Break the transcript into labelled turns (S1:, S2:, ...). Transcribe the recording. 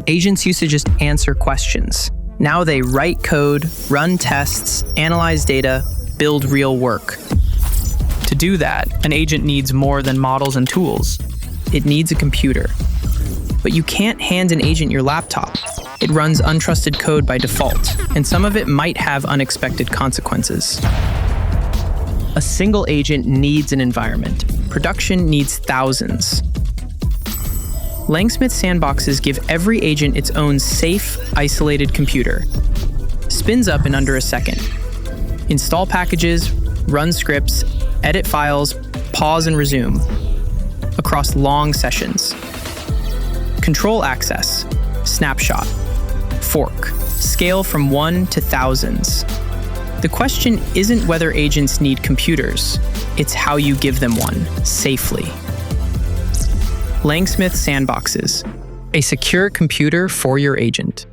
S1: Agents used to just answer questions. Now they write code, run tests, analyze data, build real work.
S2: To do that, an agent needs more than models and tools.
S1: It needs a computer. But you can't hand an agent your laptop. It runs untrusted code by default, and some of it might have unexpected consequences. A single agent needs an environment. Production needs thousands. LangSmith Sandboxes give every agent its own safe, isolated computer. Spins up in under a second. Install packages, run scripts, edit files, pause and resume. Across long sessions. Control access, snapshot, fork, scale from 1 to thousands. The question isn't whether agents need computers, it's how you give them one, safely. LangSmith Sandboxes, a secure computer for your agent.